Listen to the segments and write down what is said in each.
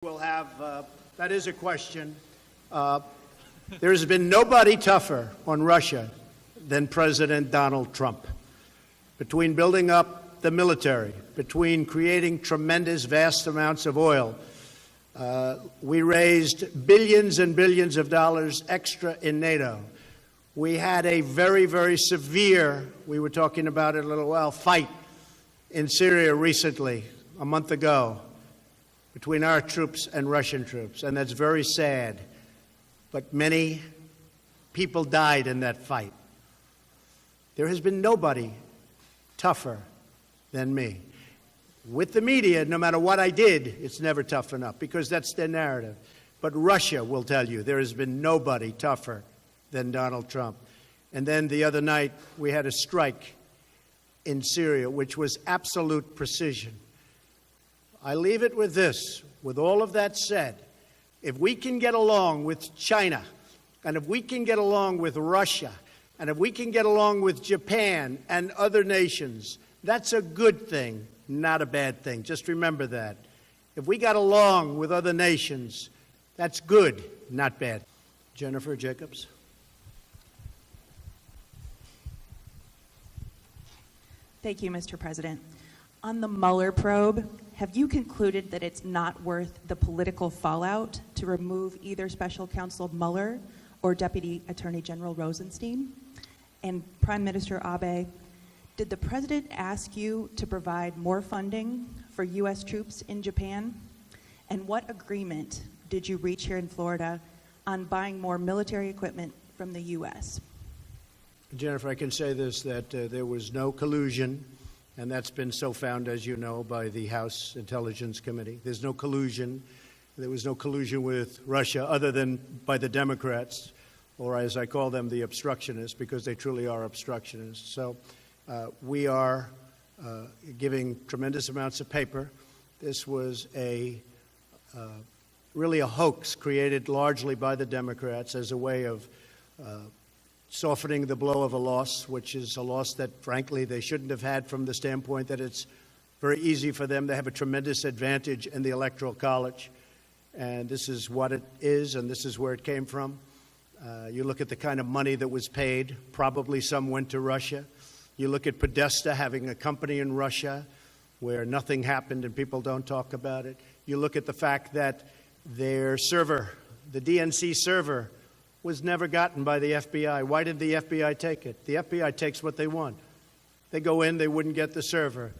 We'll have, that is a question. There has been nobody tougher on Russia than President Donald Trump. Between building up the military, between creating tremendous, vast amounts of oil, we raised billions and billions of dollars extra in NATO. We had a very, very severe, we were talking about it a little while, fight in Syria recently, a month ago, between our troops and Russian troops, and that's very sad. But many people died in that fight. There has been nobody tougher than me. With the media, no matter what I did, it's never tough enough, because that's their narrative. But Russia will tell you there has been nobody tougher than Donald Trump. And then the other night, we had a strike in Syria, which was absolute precision. I leave it with this. With all of that said, if we can get along with China, and if we can get along with Russia, and if we can get along with Japan and other nations, that's a good thing, not a bad thing. Just remember that. If we got along with other nations, that's good, not bad. Jennifer Jacobs. Thank you, Mr. President. On the Mueller probe, have you concluded that it's not worth the political fallout to remove either Special Counsel Mueller or Deputy Attorney General Rosenstein? And Prime Minister Abe, did the President ask you to provide more funding for U.S. troops in Japan? And what agreement did you reach here in Florida on buying more military equipment from the U.S.? Jennifer, I can say this, that there was no collusion, and that's been so found, as you know, by the House Intelligence Committee. There's no collusion. There was no collusion with Russia other than by the Democrats, or as I call them, the obstructionists, because they truly are obstructionists. So we are giving tremendous amounts of paper. This was really a hoax created largely by the Democrats as a way of softening the blow of a loss, which is a loss that, frankly, they shouldn't have had from the standpoint that it's very easy for them. They have a tremendous advantage in the Electoral College, and this is what it is, and this is where it came from. You look at the kind of money that was paid. Probably some went to Russia. You look at Podesta having a company in Russia where nothing happened and people don't talk about it. You look at the fact that their server, the DNC server, was never gotten by the FBI. Why did the FBI take it? The FBI takes what they want. They go in, they wouldn't get the server.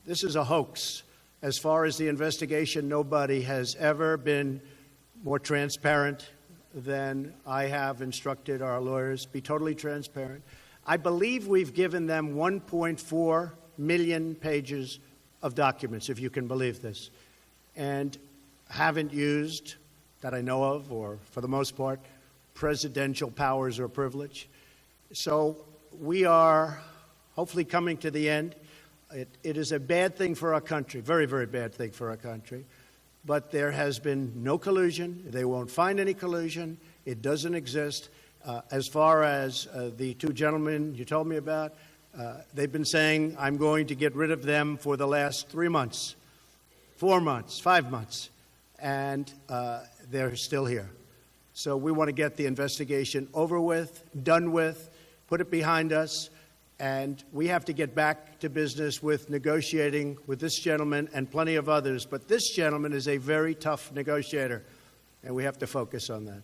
This is a hoax. As far as the investigation, nobody has ever been more transparent than I have instructed our lawyers. Be totally transparent. I believe we've given them 1.4 million pages of documents, if you can believe this, and haven't used, that I know of, or for the most part, presidential powers or privilege. So we are hopefully coming to the end. It is a bad thing for our country, very, very bad thing for our country. But there has been no collusion. They won't find any collusion. It doesn't exist. As far as the two gentlemen you told me about, they've been saying, I'm going to get rid of them for the last 3 months, 4 months, 5 months, and they're still here. So we want to get the investigation over with, done with, put it behind us, and we have to get back to business with negotiating with this gentleman and plenty of others. But this gentleman is a very tough negotiator, and we have to focus on that.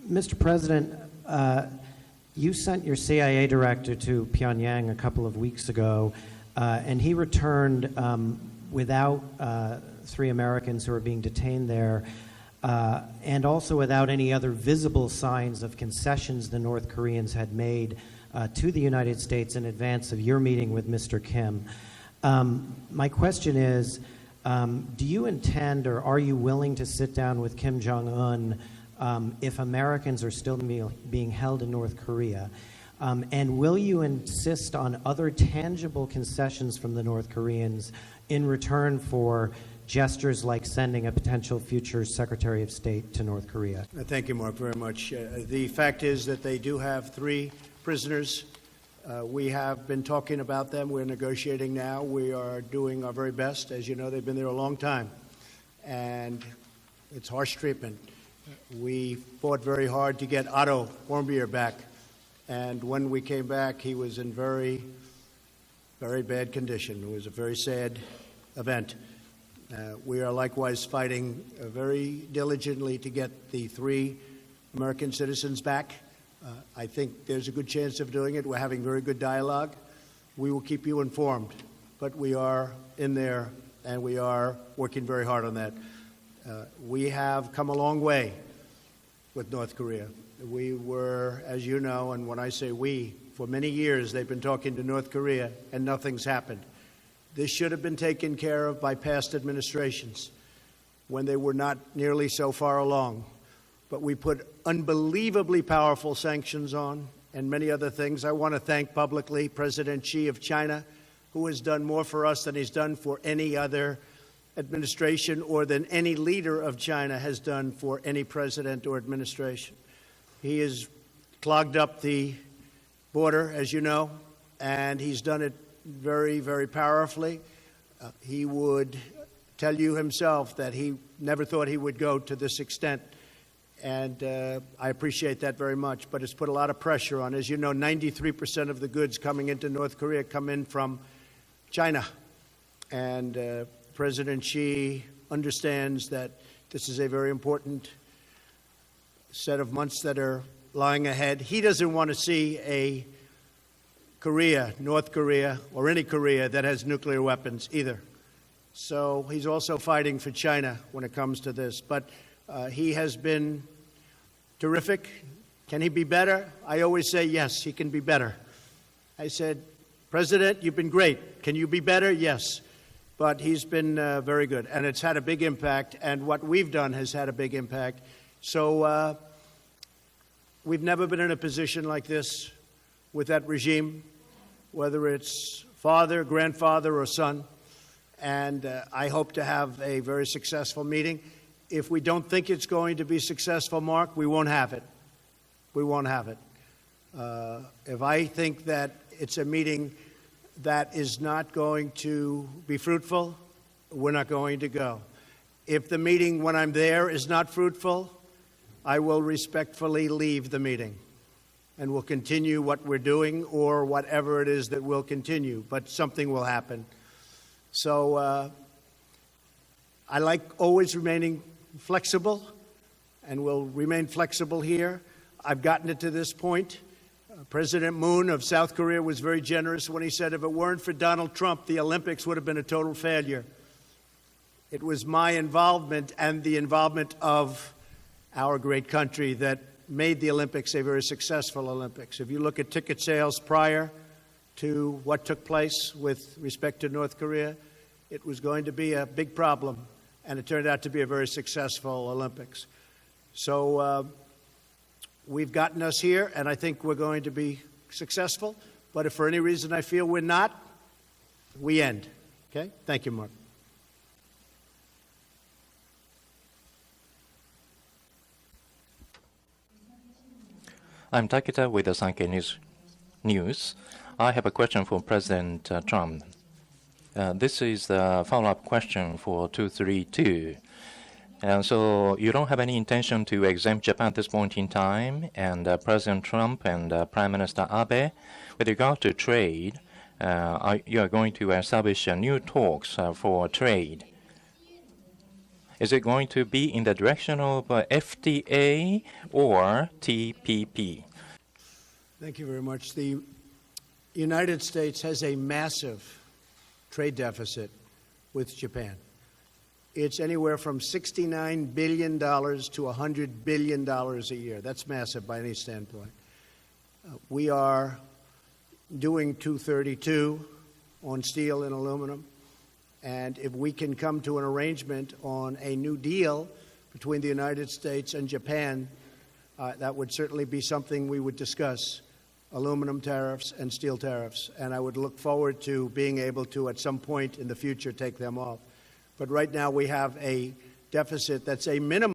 Mr. President, you sent your CIA director to Pyongyang a couple of weeks ago, and he returned without 3 Americans who are being detained there, and also without any other visible signs of concessions the North Koreans had made to the United States in advance of your meeting with Mr. Kim. My question is, do you intend or are you willing to sit down with Kim Jong-un if Americans are still being held in North Korea? And will you insist on other tangible concessions from the North Koreans in return for gestures like sending a potential future Secretary of State to North Korea? Thank you, Mark, very much. The fact is that they do have 3 prisoners. We have been talking about them. We're negotiating now. We are doing our very best. As you know, they've been there a long time. And It's harsh treatment. We fought very hard to get Otto Warmbier back, and when we came back, he was in very, very bad condition. It was a very sad event. We are likewise fighting very diligently to get the 3 American citizens back. I think there's a good chance of doing it. We're having very good dialogue. We will keep you informed, but we are in there, and we are working very hard on that. We have come a long way with North Korea. We were, as you know, and when I say we, for many years they've been talking to North Korea and nothing's happened. This should have been taken care of by past administrations when they were not nearly so far along. But we put unbelievably powerful sanctions on and many other things. I want to thank publicly President Xi of China, who has done more for us than he's done for any other administration or than any leader of China has done for any president or administration. He has clogged up the border, as you know, and he's done it very, very powerfully. He would tell you himself that he never thought he would go to this extent, and I appreciate that very much, but it's put a lot of pressure on. As you know, 93% of the goods coming into North Korea come in from China, and President Xi understands that this is a very important set of months that are lying ahead. He doesn't want to see a Korea, North Korea, or any Korea that has nuclear weapons either. So he's also fighting for China when it comes to this. But he has been terrific. Can he be better? I always say, yes, he can be better. I said, President, you've been great. Can you be better? Yes. But he's been very good, and it's had a big impact, and what we've done has had a big impact. So we've never been in a position like this with that regime, whether it's father, grandfather, or son, and I hope to have a very successful meeting. If we don't think it's going to be successful, Mark, we won't have it. We won't have it. If I think that it's a meeting that is not going to be fruitful, we're not going to go. If the meeting, when I'm there, is not fruitful, I will respectfully leave the meeting and we'll continue what we're doing or whatever it is that we'll continue, but something will happen. So I like always remaining flexible, and will remain flexible here. I've gotten it to this point. President Moon of South Korea was very generous when he said if it weren't for Donald Trump, the Olympics would have been a total failure. It was my involvement and the involvement of our great country that made the Olympics a very successful Olympics. If you look at ticket sales prior to what took place with respect to North Korea, it was going to be a big problem, and it turned out to be a very successful Olympics. So we've gotten us here, and I think we're going to be successful. But if for any reason I feel we're not, we end. Okay? Thank you, Mark. I'm Takita with the Sankei News. I have a question for President Trump. This is the follow-up question for 232. And so you don't have any intention to exempt Japan at this point in time, and President Trump and Prime Minister Abe, with regard to trade, you are going to establish new talks for trade. Is it going to be in the direction of FTA or TPP? Thank you very much. The United States has a massive trade deficit with Japan. It's anywhere from $69 billion to $100 billion a year. That's massive by any standpoint. We are doing 232 on steel and aluminum. And if we can come to an arrangement on a new deal between the United States and Japan, that would certainly be something we would discuss, aluminum tariffs and steel tariffs. And I would look forward to being able to, at some point in the future, take them off. But right now we have a deficit that's a minimum